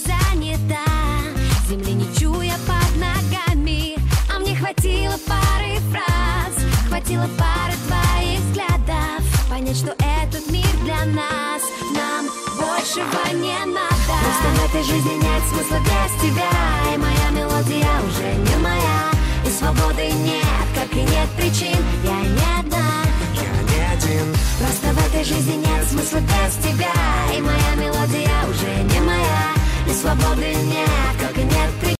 занята, земли не чуя под ногами. А мне хватило пары фраз, хватило пары твоих взглядов понять, что этот мир для нас, нам большего не надо. Просто в этой жизни нет смысла без тебя, и моя мелодия уже не моя, и свободы нет, как и нет причин. Я не одна, я не один. просто в этой жизни нет смысла без тебя, и моя мелодия уже не моя, и свободы нет, как